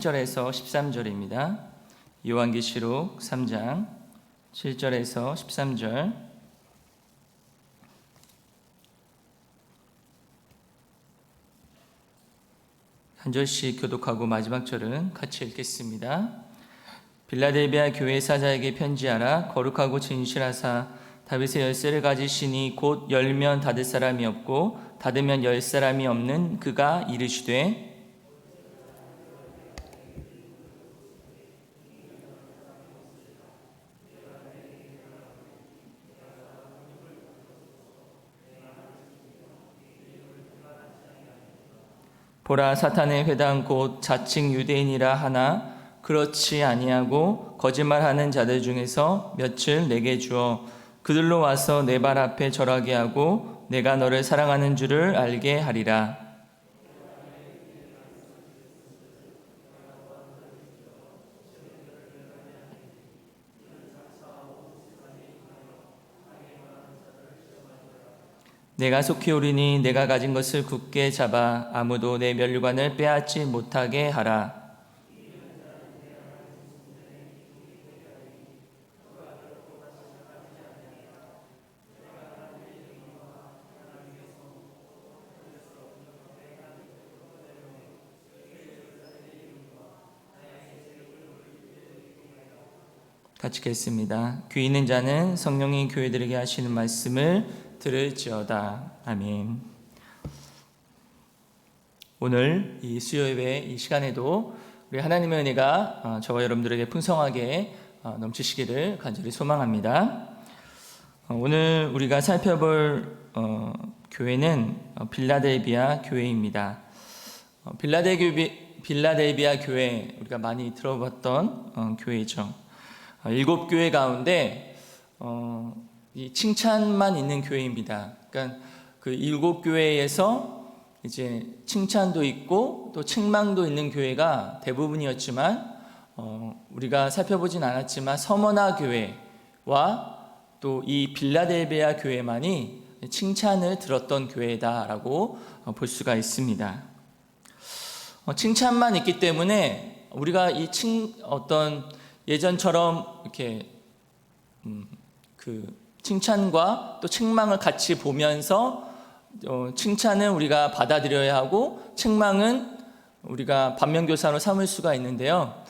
7절에서 13절입니다. 요한계시록 3장 7절에서 13절. 한 절씩 교독하고 마지막 절은 같이 읽겠습니다. 빌라델비아 교회 사자에게 편지하라. 거룩하고 진실하사 다윗의 열쇠를 가지시니 곧 열면 닫을 사람이 없고 닫으면 열 사람이 없는 그가 이르시되 보라, 사탄의 회당 곧 자칭 유대인이라 하나 그렇지 아니하고 거짓말하는 자들 중에서 몇을 내게 주어 그들로 와서 내 발 앞에 절하게 하고 내가 너를 사랑하는 줄을 알게 하리라. 내가 속히 오리니 내가 가진 것을 굳게 잡아 아무도 내 면류관을 빼앗지 못하게 하라. 같이 읽겠습니다. 귀 있는 자는 성령이 교회들에게 하시는 말씀을 들을지어다. 아멘. 오늘 이 수요예배 이 시간에도 우리 하나님의 은혜가 저와 여러분들에게 풍성하게 넘치시기를 간절히 소망합니다. 오늘 우리가 살펴볼 교회는 빌라델비아 교회입니다. 빌라델비아 교회 우리가 많이 들어봤던 교회죠. 7교회 가운데 이 칭찬만 있는 교회입니다. 그러니까 그 7교회에서 이제 칭찬도 있고 또 책망도 있는 교회가 대부분이었지만 우리가 살펴보진 않았지만 서머나 교회와 또 이 빌라델비아 교회만이 칭찬을 들었던 교회다라고 볼 수가 있습니다. 칭찬만 있기 때문에 우리가 이 어떤 예전처럼 이렇게 그 칭찬과 또 책망을 같이 보면서 칭찬은 우리가 받아들여야 하고 책망은 우리가 반면교사로 삼을 수가 있는데요.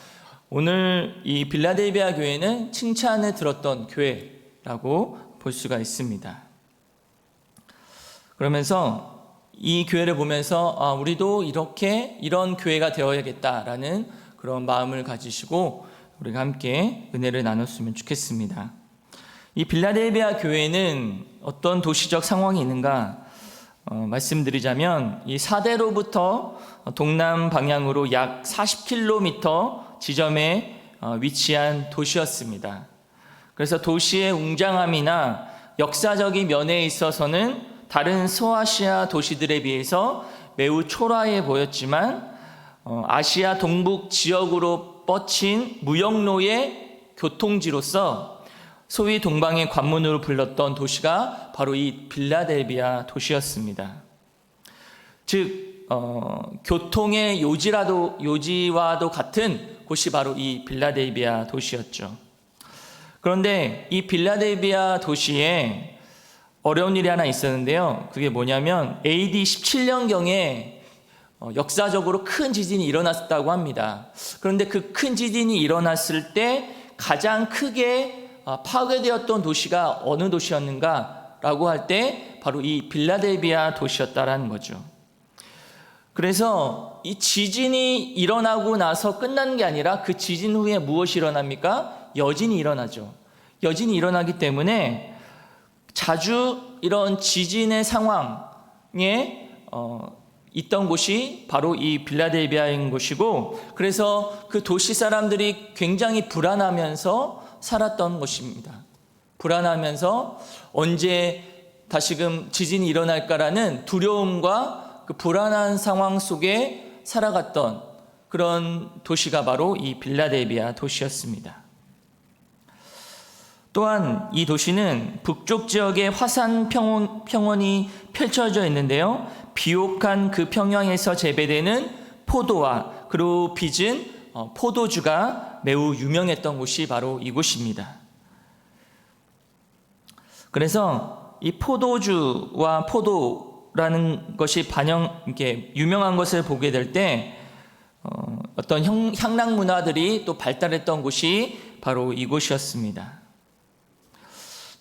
오늘 이 빌라델비아 교회는 칭찬을 들었던 교회라고 볼 수가 있습니다. 그러면서 이 교회를 보면서 우리도 이런 교회가 되어야겠다라는 그런 마음을 가지시고 우리가 함께 은혜를 나눴으면 좋겠습니다. 이 빌라델비아 교회는 어떤 도시적 상황이 있는가 말씀드리자면 이 사대로부터 동남 방향으로 약 40km 지점에 위치한 도시였습니다. 그래서 도시의 웅장함이나 역사적인 면에 있어서는 다른 소아시아 도시들에 비해서 매우 초라해 보였지만 아시아 동북 지역으로 뻗친 무역로의 교통지로서 소위 동방의 관문으로 불렸던 도시가 바로 이 빌라델비아 도시였습니다. 즉 교통의 요지와도 같은 곳이 바로 이 빌라델비아 도시였죠. 그런데 이 빌라델비아 도시에 어려운 일이 하나 있었는데요. 그게 뭐냐면 AD 17년경에 역사적으로 큰 지진이 일어났다고 합니다. 그런데 그 큰 지진이 일어났을 때 가장 크게 파괴되었던 도시가 어느 도시였는가라고 할 때 바로 이 빌라델비아 도시였다라는 거죠. 그래서 이 지진이 일어나고 나서 끝나는 게 아니라 그 지진 후에 무엇이 일어납니까? 여진이 일어나죠. 여진이 일어나기 때문에 자주 이런 지진의 상황에 있던 곳이 바로 이 빌라델비아인 곳이고, 그래서 그 도시 사람들이 굉장히 불안하면서 살았던 곳입니다. 불안하면서 언제 다시금 지진이 일어날까라는 두려움과 그 불안한 상황 속에 살아갔던 그런 도시가 바로 이 빌라델비아 도시였습니다. 또한 이 도시는 북쪽 지역에 화산 평원이 펼쳐져 있는데요. 비옥한 그 평양에서 재배되는 포도와 그리고 빚은 포도주가 매우 유명했던 곳이 바로 이곳입니다. 그래서 이 포도주와 포도라는 것이 이렇게 유명한 것을 보게 될 때 어떤 향락 문화들이 또 발달했던 곳이 바로 이곳이었습니다.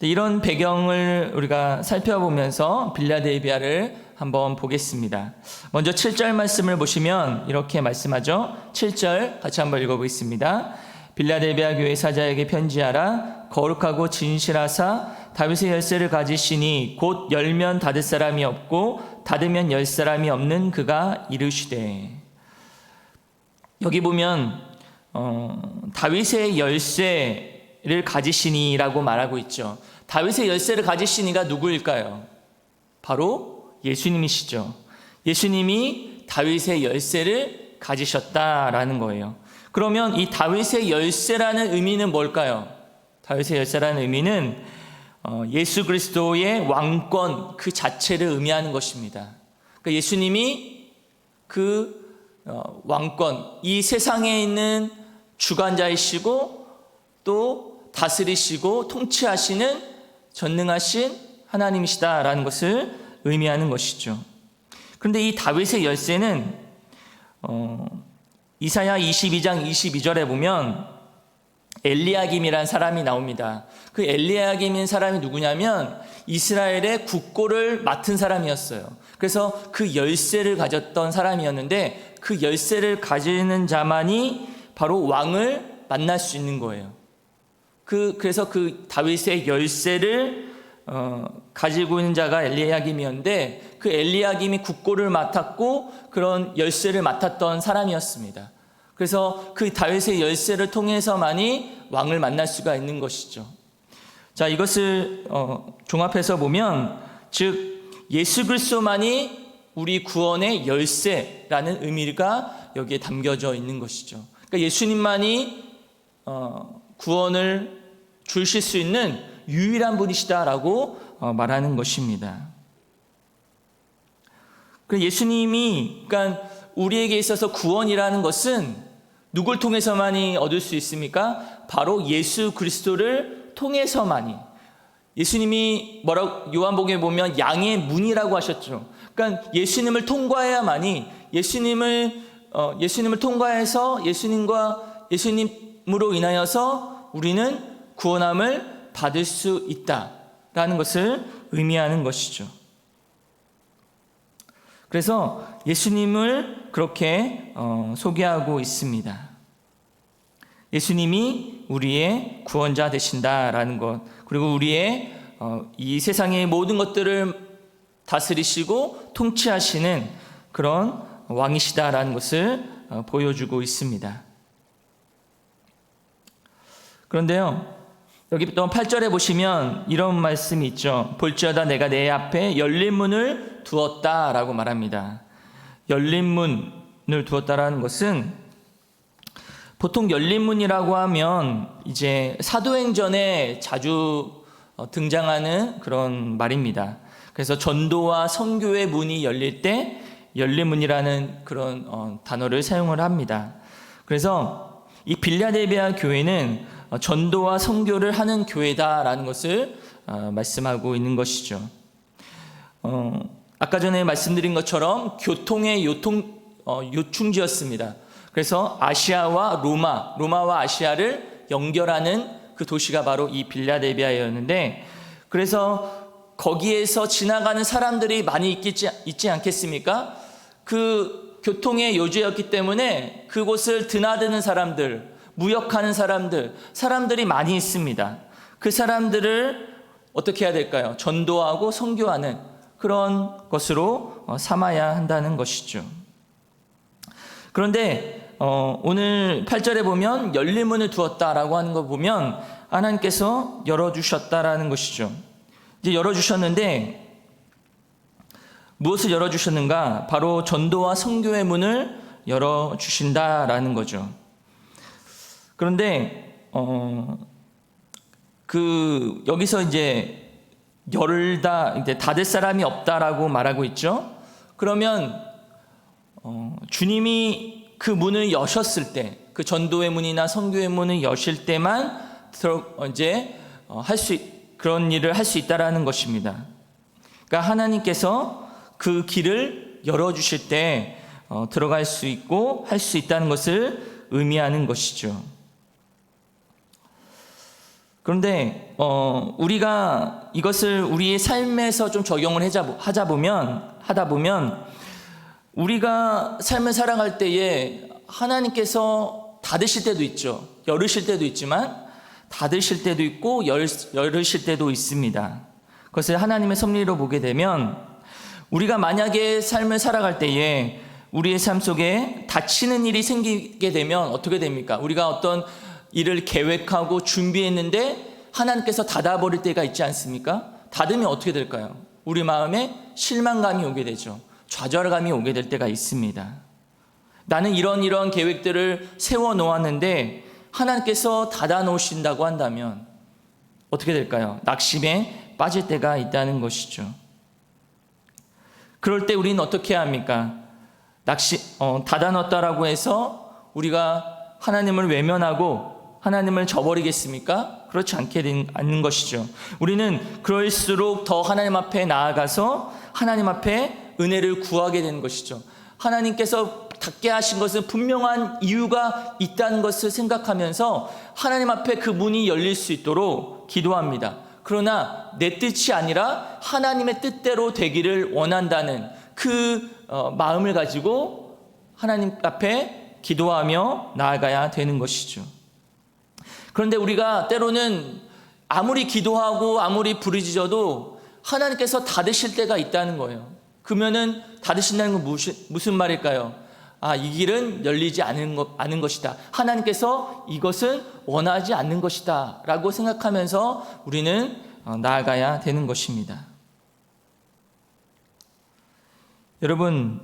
이런 배경을 우리가 살펴보면서 빌라델비아를 한번 보겠습니다. 먼저 7절 말씀을 보시면 이렇게 말씀하죠. 7절 같이 한번 읽어보겠습니다. 빌라델비아 교회 사자에게 편지하라. 거룩하고 진실하사 다윗의 열쇠를 가지시니 곧 열면 닫을 사람이 없고 닫으면 열 사람이 없는 그가 이르시되. 여기 보면 다윗의 열쇠를 가지시니라고 말하고 있죠. 다윗의 열쇠를 가지시니가 누구일까요? 바로 예수님이시죠. 예수님이 다윗의 열쇠를 가지셨다라는 거예요. 그러면 이 다윗의 열쇠라는 의미는 뭘까요? 다윗의 열쇠라는 의미는 예수 그리스도의 왕권 그 자체를 의미하는 것입니다. 그러니까 예수님이 그 왕권, 이 세상에 있는 주관자이시고 또 다스리시고 통치하시는 전능하신 하나님이시다라는 것을 의미하는 것이죠. 그런데 이 다윗의 열쇠는 이사야 22장 22절에 보면 엘리야김이라는 사람이 나옵니다. 그 엘리야김인 사람이 누구냐면 이스라엘의 국고를 맡은 사람이었어요. 그래서 그 열쇠를 가졌던 사람이었는데 그 열쇠를 가지는 자만이 바로 왕을 만날 수 있는 거예요. 그래서 그 다윗의 열쇠를 가지고 있는 자가 엘리야김이었는데 그 엘리야김이 국고를 맡았고 그런 열쇠를 맡았던 사람이었습니다. 그래서 그 다윗의 열쇠를 통해서만이 왕을 만날 수가 있는 것이죠. 자, 이것을 종합해서 보면 즉 예수 그리스도만이 우리 구원의 열쇠라는 의미가 여기에 담겨져 있는 것이죠. 그러니까 예수님만이 구원을 주실 수 있는 유일한 분이시다라고 말하는 것입니다. 예수님이 그러니까 우리에게 있어서 구원이라는 것은 누굴 통해서만이 얻을 수 있습니까? 바로 예수 그리스도를 통해서만이. 예수님이 요한복음에 보면 양의 문이라고 하셨죠. 그러니까 예수님을 통과해야만이 예수님을 통과해서 예수님으로 인하여서 우리는 구원함을 받을 수 있다라는 것을 의미하는 것이죠. 그래서 예수님을 그렇게 소개하고 있습니다. 예수님이 우리의 구원자 되신다라는 것, 그리고 우리의 이 세상의 모든 것들을 다스리시고 통치하시는 그런 왕이시다라는 것을 보여주고 있습니다. 그런데요, 여기 또 8절에 보시면 이런 말씀이 있죠. 볼지어다 내가 내 앞에 열린 문을 두었다라고 말합니다. 열린 문을 두었다라는 것은 보통 열린 문이라고 하면 이제 사도행전에 자주 등장하는 그런 말입니다. 그래서 전도와 선교의 문이 열릴 때 열린 문이라는 그런 단어를 사용을 합니다. 그래서 이 빌라델비아 교회는 전도와 선교를 하는 교회다라는 것을 말씀하고 있는 것이죠. 아까 전에 말씀드린 것처럼 교통의 요충지였습니다. 그래서 아시아와 로마와 아시아를 연결하는 그 도시가 바로 이 빌라델비아였는데, 그래서 거기에서 지나가는 사람들이 많이 있지 않겠습니까? 그 교통의 요지였기 때문에 그곳을 드나드는 사람들, 무역하는 사람들이 많이 있습니다. 그 사람들을 어떻게 해야 될까요? 전도하고 선교하는 그런 것으로 삼아야 한다는 것이죠. 그런데 오늘 8절에 보면 열린 문을 두었다라고 하는 거 보면 하나님께서 열어주셨다라는 것이죠. 이제 열어주셨는데 무엇을 열어주셨는가? 바로 전도와 선교의 문을 열어주신다라는 거죠. 그런데 여기서 이제 닫을 사람이 없다라고 말하고 있죠. 그러면 주님이 그 문을 여셨을 때, 그 전도의 문이나 선교의 문을 여실 때만 그런 일을 할 수 있다라는 것입니다. 그러니까 하나님께서 그 길을 열어주실 때 들어갈 수 있고 할 수 있다는 것을 의미하는 것이죠. 그런데 우리가 이것을 우리의 삶에서 좀 적용을 하다 보면 우리가 삶을 살아갈 때에 하나님께서 닫으실 때도 있죠. 열으실 때도 있지만 닫으실 때도 있고 열으실 때도 있습니다. 그것을 하나님의 섭리로 보게 되면 우리가 만약에 삶을 살아갈 때에 우리의 삶 속에 닫히는 일이 생기게 되면 어떻게 됩니까? 우리가 어떤 일을 계획하고 준비했는데 하나님께서 닫아버릴 때가 있지 않습니까? 닫으면 어떻게 될까요? 우리 마음에 실망감이 오게 되죠. 좌절감이 오게 될 때가 있습니다. 나는 이런 계획들을 세워 놓았는데 하나님께서 닫아 놓으신다고 한다면 어떻게 될까요? 낙심에 빠질 때가 있다는 것이죠. 그럴 때 우리는 어떻게 해야 합니까? 닫아 놓았다라고 해서 우리가 하나님을 외면하고 하나님을 저버리겠습니까? 그렇지 않는 것이죠. 우리는 그럴수록 더 하나님 앞에 나아가서 하나님 앞에 은혜를 구하게 되는 것이죠. 하나님께서 닫게 하신 것은 분명한 이유가 있다는 것을 생각하면서 하나님 앞에 그 문이 열릴 수 있도록 기도합니다. 그러나 내 뜻이 아니라 하나님의 뜻대로 되기를 원한다는 그 마음을 가지고 하나님 앞에 기도하며 나아가야 되는 것이죠. 그런데 우리가 때로는 아무리 기도하고 아무리 부르짖어도 하나님께서 닫으실 때가 있다는 거예요. 그러면은 닫으신다는 건 무슨 말일까요? 이 길은 열리지 않은 것이다. 하나님께서 이것은 원하지 않는 것이다 라고 생각하면서 우리는 나아가야 되는 것입니다. 여러분,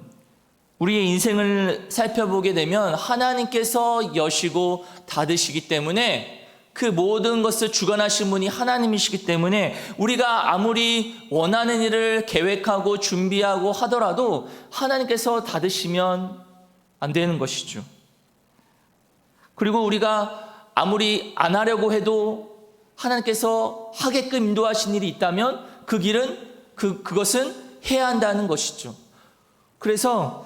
우리의 인생을 살펴보게 되면 하나님께서 여시고 닫으시기 때문에 그 모든 것을 주관하신 분이 하나님이시기 때문에 우리가 아무리 원하는 일을 계획하고 준비하고 하더라도 하나님께서 닫으시면 안 되는 것이죠. 그리고 우리가 아무리 안 하려고 해도 하나님께서 하게끔 인도하신 일이 있다면 그 길은 그것은 해야 한다는 것이죠. 그래서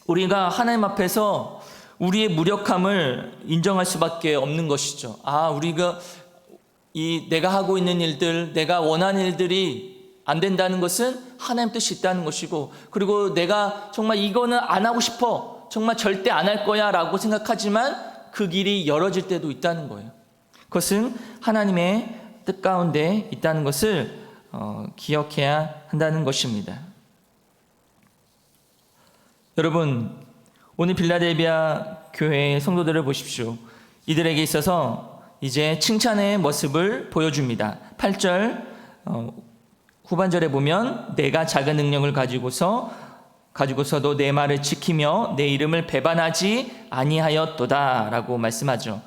우리가 하나님 앞에서 우리의 무력함을 인정할 수밖에 없는 것이죠. 우리가 내가 하고 있는 일들, 내가 원하는 일들이 안 된다는 것은 하나님 뜻이 있다는 것이고, 그리고 내가 정말 이거는 안 하고 싶어, 정말 절대 안 할 거야 라고 생각하지만 그 길이 열어질 때도 있다는 거예요. 그것은 하나님의 뜻 가운데 있다는 것을 기억해야 한다는 것입니다. 여러분, 오늘 빌라델비아 교회의 성도들을 보십시오. 이들에게 있어서 이제 칭찬의 모습을 보여줍니다. 8절 후반절에 보면 내가 작은 능력을 가지고서도 내 말을 지키며 내 이름을 배반하지 아니하였도다 라고 말씀하죠.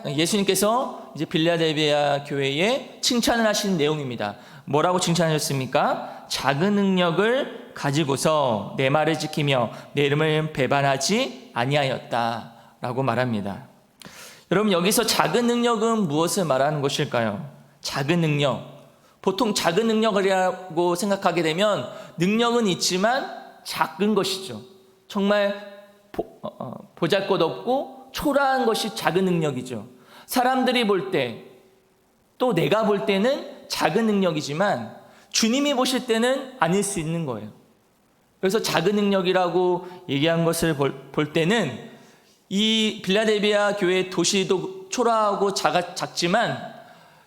예수님께서 이제 빌라델비아 교회에 칭찬을 하신 내용입니다. 뭐라고 칭찬하셨습니까? 작은 능력을 가지고서 내 말을 지키며 내 이름을 배반하지 아니하였다 라고 말합니다. 여러분, 여기서 작은 능력은 무엇을 말하는 것일까요? 작은 능력, 보통 작은 능력이라고 생각하게 되면 능력은 있지만 작은 것이죠. 정말 보잘것없고 초라한 것이 작은 능력이죠. 사람들이 볼 때, 또 내가 볼 때는 작은 능력이지만 주님이 보실 때는 아닐 수 있는 거예요. 그래서 작은 능력이라고 얘기한 것을 볼 때는 이 빌라델비아 교회 도시도 초라하고 작지만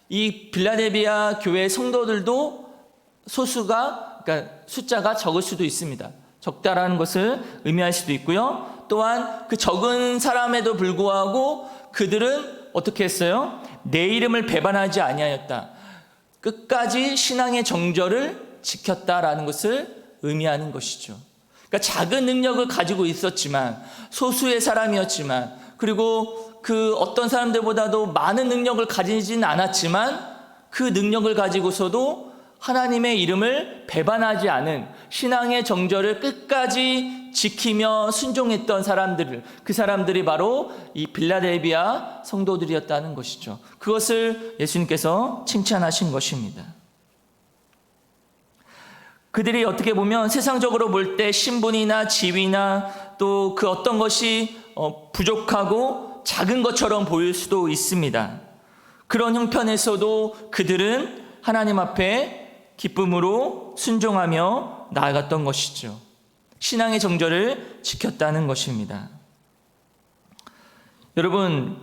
이 빌라델비아 교회 성도들도 그러니까 숫자가 적을 수도 있습니다. 적다라는 것을 의미할 수도 있고요. 또한 그 적은 사람에도 불구하고 그들은 어떻게 했어요? 내 이름을 배반하지 아니하였다. 끝까지 신앙의 정절을 지켰다라는 것을 의미하는 것이죠. 그러니까 작은 능력을 가지고 있었지만, 소수의 사람이었지만, 그리고 그 어떤 사람들보다도 많은 능력을 가지진 않았지만 그 능력을 가지고서도 하나님의 이름을 배반하지 않은 신앙의 정절을 끝까지 지키며 순종했던 사람들, 그 사람들이 바로 이 빌라델비아 성도들이었다는 것이죠. 그것을 예수님께서 칭찬하신 것입니다. 그들이 어떻게 보면 세상적으로 볼 때 신분이나 지위나 또 그 어떤 것이 부족하고 작은 것처럼 보일 수도 있습니다. 그런 형편에서도 그들은 하나님 앞에 기쁨으로 순종하며 나아갔던 것이죠. 신앙의 정절을 지켰다는 것입니다. 여러분,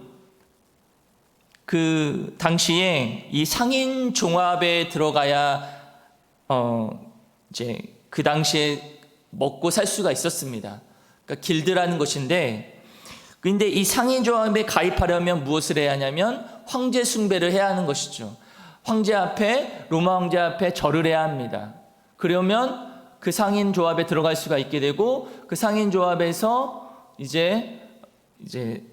그 당시에 이 상인 종합에 들어가야 이제 그 당시에 먹고 살 수가 있었습니다. 그러니까 길드라는 것인데, 근데 이 상인 종합에 가입하려면 무엇을 해야 하냐면 황제 숭배를 해야 하는 것이죠. 황제 앞에, 로마 황제 앞에 절을 해야 합니다. 그러면 그 상인 조합에 들어갈 수가 있게 되고, 그 상인 조합에서 이제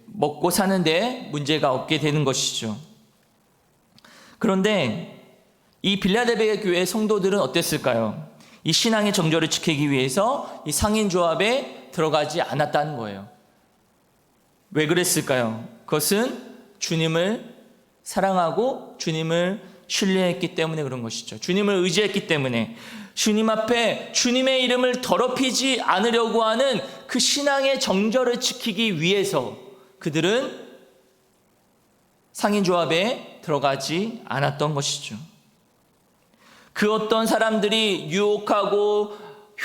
먹고 사는데 문제가 없게 되는 것이죠. 그런데 이 빌라델비아 교회 성도들은 어땠을까요? 이 신앙의 정절을 지키기 위해서 이 상인 조합에 들어가지 않았다는 거예요. 왜 그랬을까요? 그것은 주님을 사랑하고 주님을 신뢰했기 때문에 그런 것이죠. 주님을 의지했기 때문에, 주님 앞에 주님의 이름을 더럽히지 않으려고 하는 그 신앙의 정절을 지키기 위해서 그들은 상인조합에 들어가지 않았던 것이죠. 그 어떤 사람들이 유혹하고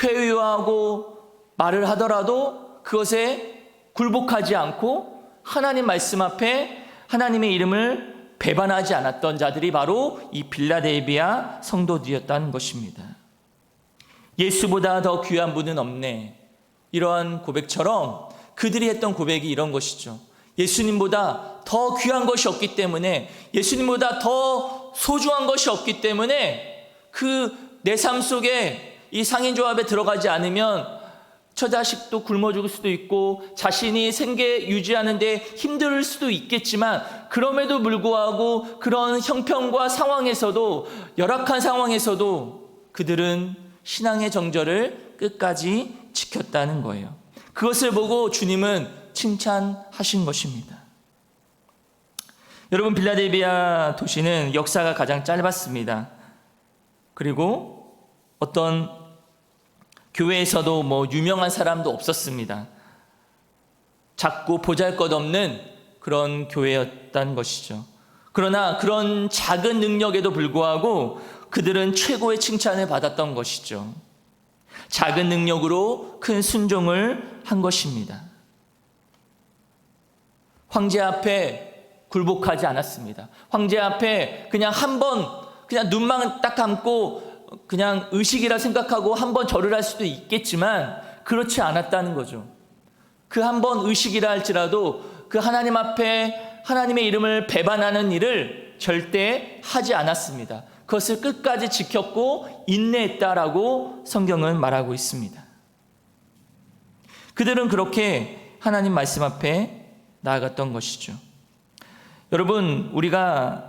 회유하고 말을 하더라도 그것에 굴복하지 않고 하나님 말씀 앞에 하나님의 이름을 배반하지 않았던 자들이 바로 이 빌라델비아 성도들이었다는 것입니다. 예수보다 더 귀한 분은 없네. 이러한 고백처럼 그들이 했던 고백이 이런 것이죠. 예수님보다 더 귀한 것이 없기 때문에, 예수님보다 더 소중한 것이 없기 때문에 그 내 삶 속에 이 상인조합에 들어가지 않으면 처자식도 굶어 죽을 수도 있고 자신이 생계 유지하는데 힘들 수도 있겠지만, 그럼에도 불구하고 그런 형편과 상황에서도, 열악한 상황에서도 그들은 신앙의 정절을 끝까지 지켰다는 거예요. 그것을 보고 주님은 칭찬하신 것입니다. 여러분, 빌라델비아 도시는 역사가 가장 짧았습니다. 그리고 어떤 교회에서도 유명한 사람도 없었습니다. 작고 보잘것없는 그런 교회였다는 것이죠. 그러나 그런 작은 능력에도 불구하고 그들은 최고의 칭찬을 받았던 것이죠. 작은 능력으로 큰 순종을 한 것입니다. 황제 앞에 굴복하지 않았습니다. 황제 앞에 그냥 그냥 눈만 딱 감고 그냥 의식이라 생각하고 한번 절을 할 수도 있겠지만 그렇지 않았다는 거죠. 그 한 번 의식이라 할지라도 그 하나님 앞에 하나님의 이름을 배반하는 일을 절대 하지 않았습니다. 그것을 끝까지 지켰고 인내했다라고 성경은 말하고 있습니다. 그들은 그렇게 하나님 말씀 앞에 나아갔던 것이죠. 여러분, 우리가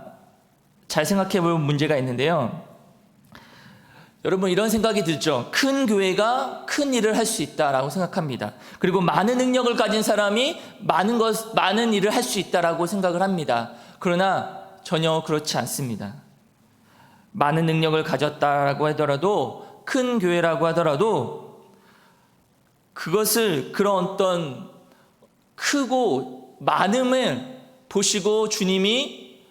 잘 생각해 볼 문제가 있는데요. 여러분, 이런 생각이 들죠. 큰 교회가 큰 일을 할 수 있다라고 생각합니다. 그리고 많은 능력을 가진 사람이 많은 일을 할 수 있다라고 생각을 합니다. 그러나 전혀 그렇지 않습니다. 많은 능력을 가졌다라고 하더라도, 큰 교회라고 하더라도 그것을 그런 어떤 크고 많음을 보시고 주님이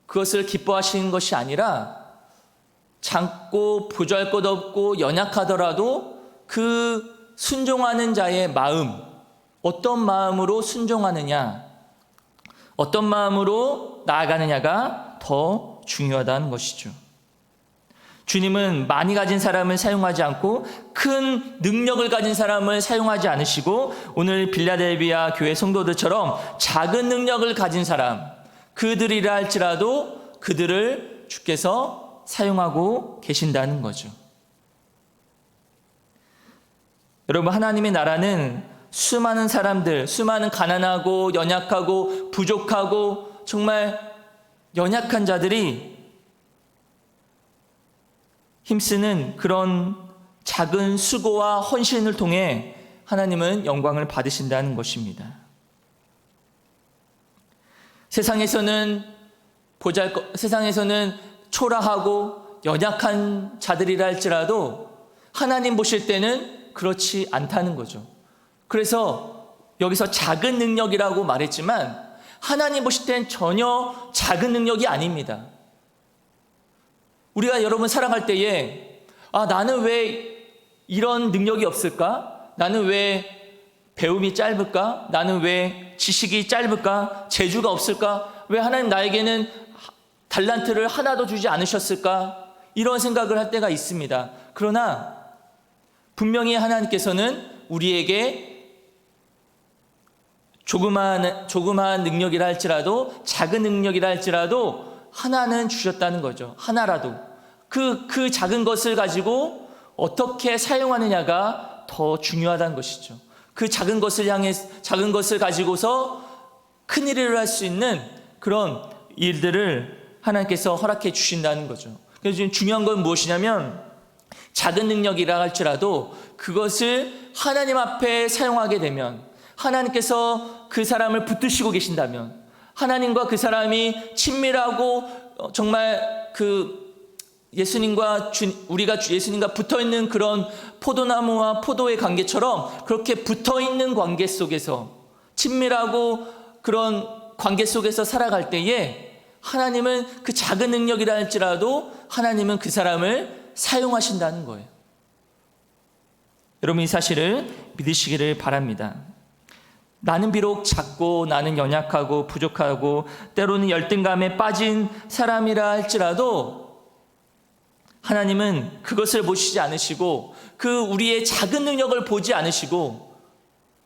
그것을 기뻐하시는 것이 아니라, 작고 보잘것없고 연약하더라도 그 순종하는 자의 마음, 어떤 마음으로 순종하느냐, 어떤 마음으로 나아가느냐가 더 중요하다는 것이죠. 주님은 많이 가진 사람을 사용하지 않고 큰 능력을 가진 사람을 사용하지 않으시고, 오늘 빌라델비아 교회 성도들처럼 작은 능력을 가진 사람, 그들이라 할지라도 그들을 주께서 사용하고 계신다는 거죠. 여러분, 하나님의 나라는 수많은 사람들, 수많은 가난하고 연약하고 부족하고 정말 연약한 자들이 힘쓰는 그런 작은 수고와 헌신을 통해 하나님은 영광을 받으신다는 것입니다. 세상에서는 초라하고 연약한 자들이라 할지라도 하나님 보실 때는 그렇지 않다는 거죠. 그래서 여기서 작은 능력이라고 말했지만 하나님 보실 땐 전혀 작은 능력이 아닙니다. 우리가 여러분 살아갈 때에 나는 왜 이런 능력이 없을까? 나는 왜 배움이 짧을까? 나는 왜 지식이 짧을까? 재주가 없을까? 왜 하나님 나에게는 달란트를 하나도 주지 않으셨을까? 이런 생각을 할 때가 있습니다. 그러나 분명히 하나님께서는 우리에게 조그마한 능력이라 할지라도 작은 능력이라 할지라도 하나는 주셨다는 거죠. 하나라도. 그 작은 것을 가지고 어떻게 사용하느냐가 더 중요하다는 것이죠. 그 작은 것을 가지고서 큰 일을 할 수 있는 그런 일들을 하나님께서 허락해 주신다는 거죠. 그래서 지금 중요한 건 무엇이냐면 작은 능력이라 할지라도 그것을 하나님 앞에 사용하게 되면 하나님께서 그 사람을 붙드시고 계신다면 하나님과 그 사람이 친밀하고 정말 우리가 예수님과 붙어있는 그런 포도나무와 포도의 관계처럼 그렇게 붙어있는 관계 속에서 친밀하고 그런 관계 속에서 살아갈 때에 하나님은 그 작은 능력이라 할지라도 하나님은 그 사람을 사용하신다는 거예요. 여러분 이 사실을 믿으시기를 바랍니다. 나는 비록 작고 나는 연약하고 부족하고 때로는 열등감에 빠진 사람이라 할지라도 하나님은 그것을 보시지 않으시고 우리의 작은 능력을 보지 않으시고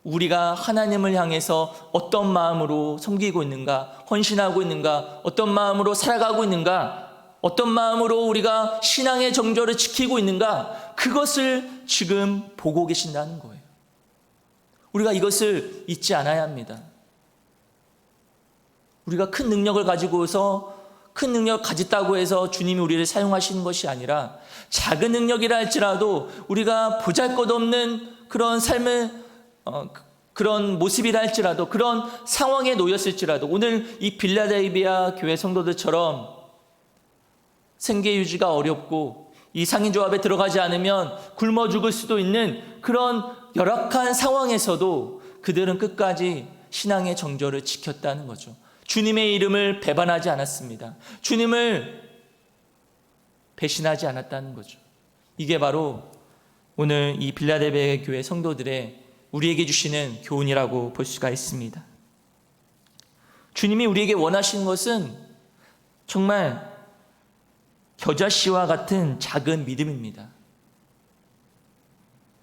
우리가 하나님을 향해서 어떤 마음으로 섬기고 있는가, 헌신하고 있는가, 어떤 마음으로 살아가고 있는가, 어떤 마음으로 우리가 신앙의 정절을 지키고 있는가, 그것을 지금 보고 계신다는 거예요. 우리가 이것을 잊지 않아야 합니다. 우리가 큰 능력을 가지고서 큰 능력 가졌다고 해서 주님이 우리를 사용하시는 것이 아니라 작은 능력이라 할지라도 우리가 보잘것없는 그런 삶을 그런 모습이라 할지라도 그런 상황에 놓였을지라도 오늘 이 빌라델비아 교회 성도들처럼 생계 유지가 어렵고 이 상인조합에 들어가지 않으면 굶어 죽을 수도 있는 그런 열악한 상황에서도 그들은 끝까지 신앙의 정절을 지켰다는 거죠. 주님의 이름을 배반하지 않았습니다. 주님을 배신하지 않았다는 거죠. 이게 바로 오늘 이 빌라델비아 교회 성도들의 우리에게 주시는 교훈이라고 볼 수가 있습니다. 주님이 우리에게 원하시는 것은 정말 겨자씨와 같은 작은 믿음입니다.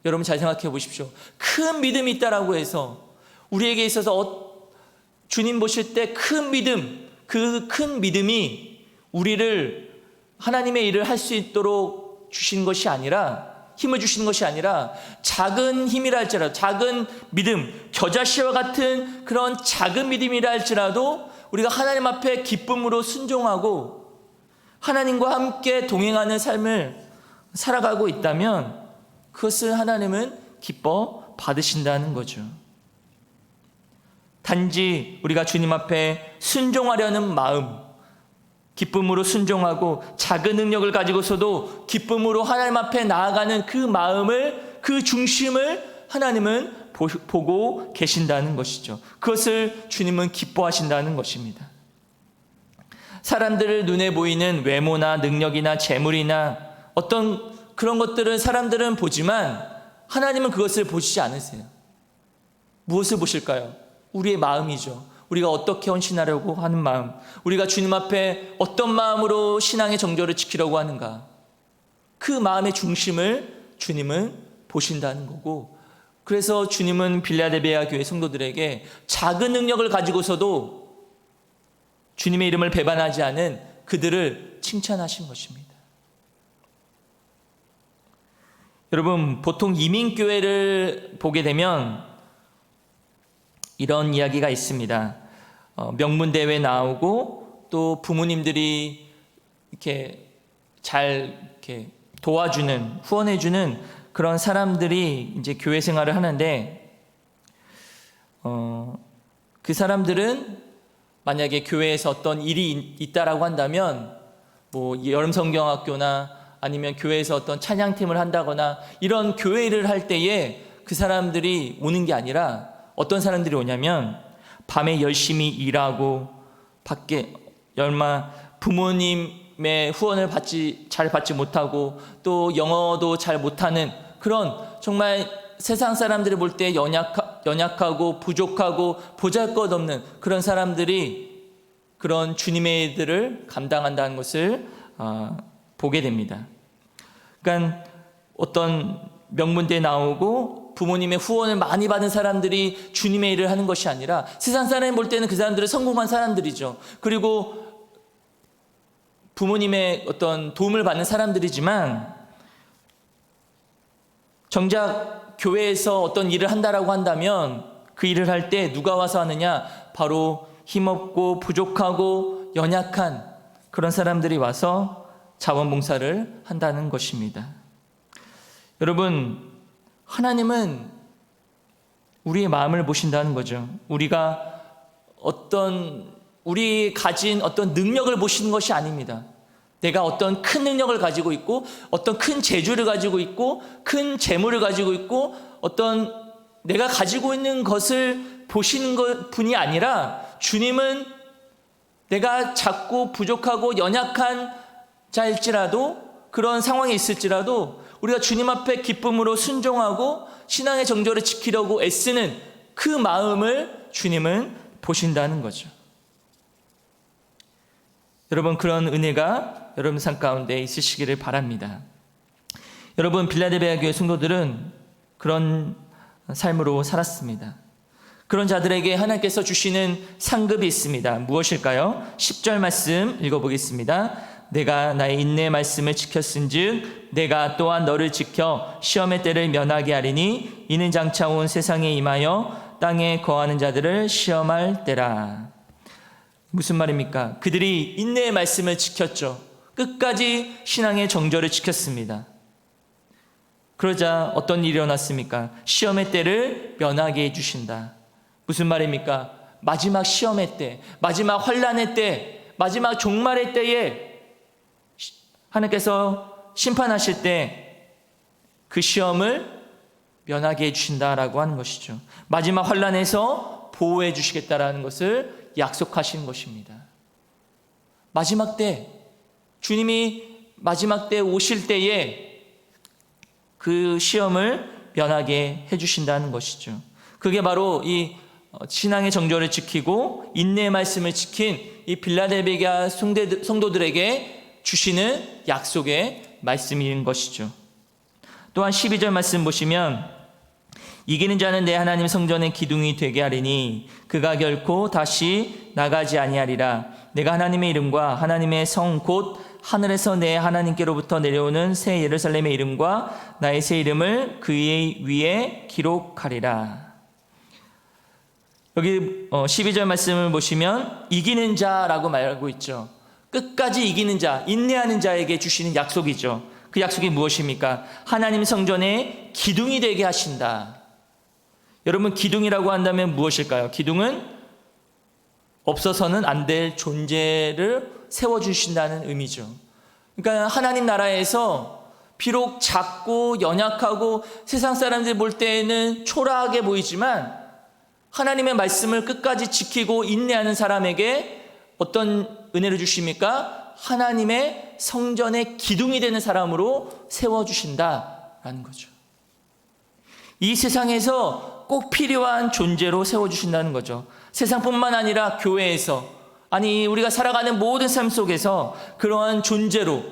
여러분 잘 생각해 보십시오. 큰 믿음이 있다라고 해서 우리에게 있어서 주님 보실 때 큰 믿음, 그 큰 믿음이 우리를 하나님의 일을 할 수 있도록 주신 것이 아니라 힘을 주시는 것이 아니라 작은 힘이라 할지라도 작은 믿음, 겨자씨와 같은 그런 작은 믿음이라 할지라도 우리가 하나님 앞에 기쁨으로 순종하고 하나님과 함께 동행하는 삶을 살아가고 있다면 그것을 하나님은 기뻐 받으신다는 거죠. 단지 우리가 주님 앞에 순종하려는 마음, 기쁨으로 순종하고 작은 능력을 가지고서도 기쁨으로 하나님 앞에 나아가는 그 마음을, 그 중심을 하나님은 보고 계신다는 것이죠. 그것을 주님은 기뻐하신다는 것입니다. 사람들을 눈에 보이는 외모나 능력이나 재물이나 어떤 그런 것들을 사람들은 보지만 하나님은 그것을 보시지 않으세요. 무엇을 보실까요? 우리의 마음이죠. 우리가 어떻게 헌신하려고 하는 마음, 우리가 주님 앞에 어떤 마음으로 신앙의 정절을 지키려고 하는가, 그 마음의 중심을 주님은 보신다는 거고, 그래서 주님은 빌라델비아 교회 성도들에게 작은 능력을 가지고서도 주님의 이름을 배반하지 않은 그들을 칭찬하신 것입니다. 여러분, 보통 이민교회를 보게 되면 이런 이야기가 있습니다. 명문대회 나오고 또 부모님들이 이렇게 잘 이렇게 도와주는, 후원해주는 그런 사람들이 이제 교회 생활을 하는데, 그 사람들은 만약에 교회에서 어떤 일이 있다라고 한다면, 뭐 여름 성경학교나 아니면 교회에서 어떤 찬양팀을 한다거나 이런 교회 일을 할 때에 그 사람들이 오는 게 아니라 어떤 사람들이 오냐면, 밤에 열심히 일하고 밖에 얼마 부모님의 후원을 잘 받지 못하고 또 영어도 잘 못하는 그런 정말 세상 사람들이 볼 때 연약하고 부족하고 보잘것없는 그런 사람들이 그런 주님의 일들을 감당한다는 것을 보게 됩니다. 그러니까 어떤 명문대에 나오고 부모님의 후원을 많이 받은 사람들이 주님의 일을 하는 것이 아니라 세상 사람이 볼 때는 그 사람들은 성공한 사람들이죠. 그리고 부모님의 어떤 도움을 받는 사람들이지만 정작 교회에서 어떤 일을 한다라고 한다면 그 일을 할 때 누가 와서 하느냐? 바로 힘없고 부족하고 연약한 그런 사람들이 와서 자원봉사를 한다는 것입니다. 여러분, 하나님은 우리의 마음을 보신다는 거죠. 우리가 우리 가진 어떤 능력을 보시는 것이 아닙니다. 내가 어떤 큰 능력을 가지고 있고 어떤 큰 재주를 가지고 있고 큰 재물을 가지고 있고 어떤 내가 가지고 있는 것을 보시는 것 뿐이 아니라 주님은 내가 작고 부족하고 연약한 자일지라도 그런 상황에 있을지라도 우리가 주님 앞에 기쁨으로 순종하고 신앙의 정절을 지키려고 애쓰는 그 마음을 주님은 보신다는 거죠. 여러분, 그런 은혜가 여러분 삶 가운데 있으시기를 바랍니다. 여러분, 빌라델비아 교회 성도들은 그런 삶으로 살았습니다. 그런 자들에게 하나님께서 주시는 상급이 있습니다. 무엇일까요? 10절 말씀 읽어보겠습니다. 내가 나의 인내 말씀을 지켰은즉 내가 또한 너를 지켜 시험의 때를 면하게 하리니 이는 장차 온 세상에 임하여 땅에 거하는 자들을 시험할 때라. 무슨 말입니까? 그들이 인내의 말씀을 지켰죠. 끝까지 신앙의 정절을 지켰습니다. 그러자 어떤 일이 일어났습니까? 시험의 때를 면하게 해주신다. 무슨 말입니까? 마지막 시험의 때, 마지막 환난의 때, 마지막 종말의 때에 하나님께서 심판하실 때 그 시험을 면하게 해주신다라고 하는 것이죠. 마지막 환난에서 보호해 주시겠다라는 것을 약속하신 것입니다. 마지막 때, 주님이 마지막 때 오실 때에 그 시험을 면하게 해주신다는 것이죠. 그게 바로 이 신앙의 정절을 지키고 인내의 말씀을 지킨 이 빌라델비아 성도들에게 주시는 약속의 말씀인 것이죠. 또한 12절 말씀 보시면 이기는 자는 내 하나님 성전의 기둥이 되게 하리니 그가 결코 다시 나가지 아니하리라. 내가 하나님의 이름과 하나님의 성 곧 하늘에서 내 하나님께로부터 내려오는 새 예루살렘의 이름과 나의 새 이름을 그의 위에 기록하리라. 여기 12절 말씀을 보시면 이기는 자라고 말하고 있죠. 끝까지 이기는 자, 인내하는 자에게 주시는 약속이죠. 그 약속이 무엇입니까? 하나님 성전의 기둥이 되게 하신다. 여러분, 기둥이라고 한다면 무엇일까요? 기둥은 없어서는 안 될 존재를 세워주신다는 의미죠. 그러니까 하나님 나라에서 비록 작고 연약하고 세상 사람들이 볼 때에는 초라하게 보이지만 하나님의 말씀을 끝까지 지키고 인내하는 사람에게 어떤 은혜를 주십니까? 하나님의 성전의 기둥이 되는 사람으로 세워주신다라는 거죠. 이 세상에서 꼭 필요한 존재로 세워주신다는 거죠. 세상뿐만 아니라 교회에서, 아니 우리가 살아가는 모든 삶 속에서 그러한 존재로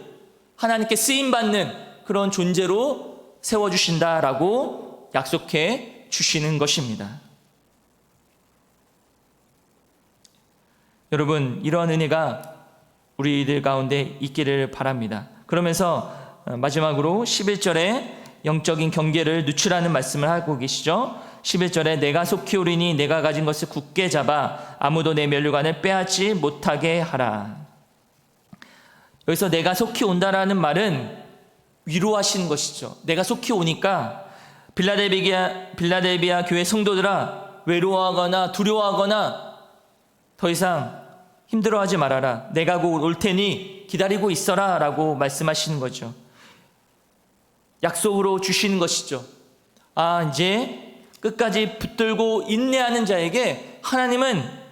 하나님께 쓰임받는 그런 존재로 세워주신다라고 약속해 주시는 것입니다. 여러분, 이러한 은혜가 우리들 가운데 있기를 바랍니다. 그러면서 마지막으로 11절에 영적인 경계를 늦추라는 말씀을 하고 계시죠. 11절에 내가 속히 오리니 내가 가진 것을 굳게 잡아 아무도 내 면류관을 빼앗지 못하게 하라. 여기서 내가 속히 온다라는 말은 위로하시는 것이죠. 내가 속히 오니까 빌라델비아 교회 성도들아, 외로워하거나 두려워하거나 더 이상 힘들어하지 말아라. 내가 곧 올 테니 기다리고 있어라 라고 말씀하시는 거죠. 약속으로 주시는 것이죠. 이제 끝까지 붙들고 인내하는 자에게 하나님은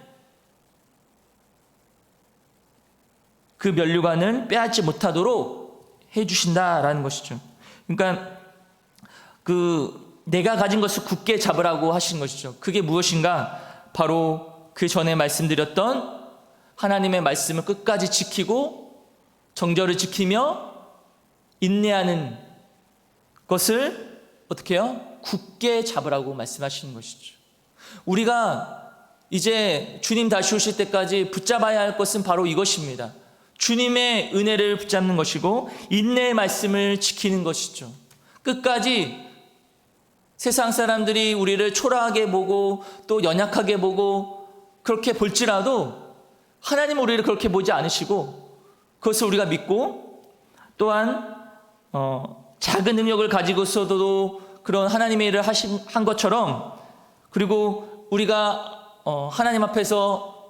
그 면류관을 빼앗지 못하도록 해주신다라는 것이죠. 그러니까 내가 가진 것을 굳게 잡으라고 하신 것이죠. 그게 무엇인가? 바로 그 전에 말씀드렸던 하나님의 말씀을 끝까지 지키고 정절을 지키며 인내하는 것을 어떻게 해요? 굳게 잡으라고 말씀하시는 것이죠. 우리가 이제 주님 다시 오실 때까지 붙잡아야 할 것은 바로 이것입니다. 주님의 은혜를 붙잡는 것이고 인내의 말씀을 지키는 것이죠. 끝까지 세상 사람들이 우리를 초라하게 보고 또 연약하게 보고 그렇게 볼지라도 하나님은 우리를 그렇게 보지 않으시고 그것을 우리가 믿고 또한 작은 능력을 가지고서도 그런 하나님의 일을 한 것처럼, 그리고 우리가 하나님 앞에서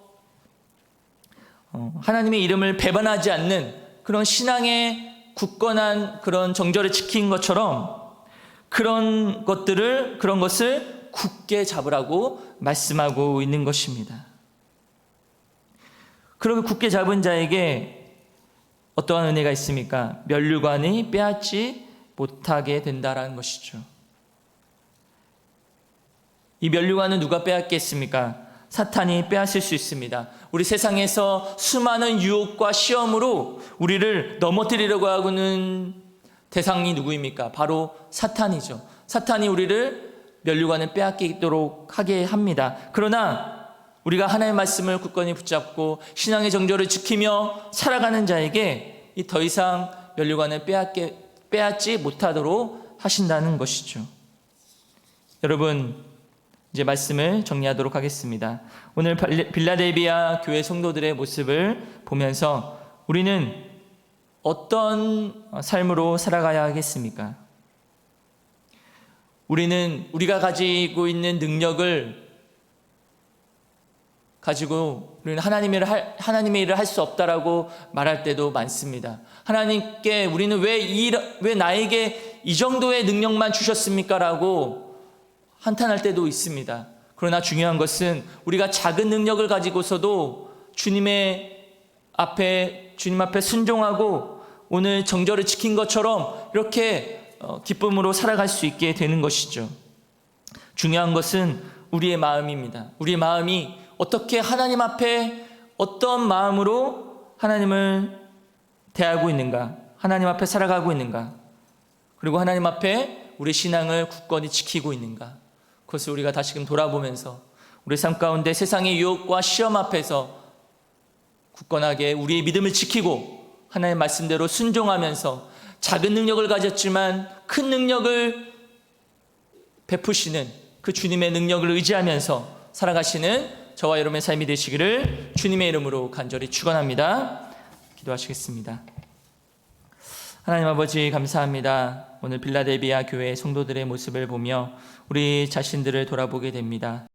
하나님의 이름을 배반하지 않는 그런 신앙의 굳건한 그런 정절을 지킨 것처럼 그런 것을 굳게 잡으라고 말씀하고 있는 것입니다. 그렇게 굳게 잡은 자에게 어떠한 은혜가 있습니까? 면류관이 빼앗지 못하게 된다라는 것이죠. 이 면류관은 누가 빼앗겠습니까? 사탄이 빼앗을 수 있습니다. 우리 세상에서 수많은 유혹과 시험으로 우리를 넘어뜨리려고 하는 대상이 누구입니까? 바로 사탄이죠. 사탄이 우리를 면류관을 빼앗기도록 하게 합니다. 그러나 우리가 하나님의 말씀을 굳건히 붙잡고 신앙의 정절을 지키며 살아가는 자에게 더 이상 면류관을 빼앗지 못하도록 하신다는 것이죠. 여러분, 이제 말씀을 정리하도록 하겠습니다. 오늘 빌라델비아 교회 성도들의 모습을 보면서 우리는 어떤 삶으로 살아가야 하겠습니까? 우리가 가지고 있는 능력을 가지고 우리는 하나님의 일을 할 수 없다라고 말할 때도 많습니다. 하나님께 우리는 왜 나에게 이 정도의 능력만 주셨습니까? 라고 한탄할 때도 있습니다. 그러나 중요한 것은 우리가 작은 능력을 가지고서도 주님 앞에 순종하고 오늘 정절을 지킨 것처럼 이렇게 기쁨으로 살아갈 수 있게 되는 것이죠. 중요한 것은 우리의 마음입니다. 우리의 마음이 어떻게 하나님 앞에 어떤 마음으로 하나님을 대하고 있는가, 하나님 앞에 살아가고 있는가, 그리고 하나님 앞에 우리 신앙을 굳건히 지키고 있는가, 그것을 우리가 다시금 돌아보면서 우리 삶 가운데 세상의 유혹과 시험 앞에서 굳건하게 우리의 믿음을 지키고 하나님의 말씀대로 순종하면서 작은 능력을 가졌지만 큰 능력을 베푸시는 그 주님의 능력을 의지하면서 살아가시는 저와 여러분의 삶이 되시기를 주님의 이름으로 간절히 축원합니다. 기도하시겠습니다. 하나님 아버지, 감사합니다. 오늘 빌라델비아 교회 성도들의 모습을 보며 우리 자신들을 돌아보게 됩니다.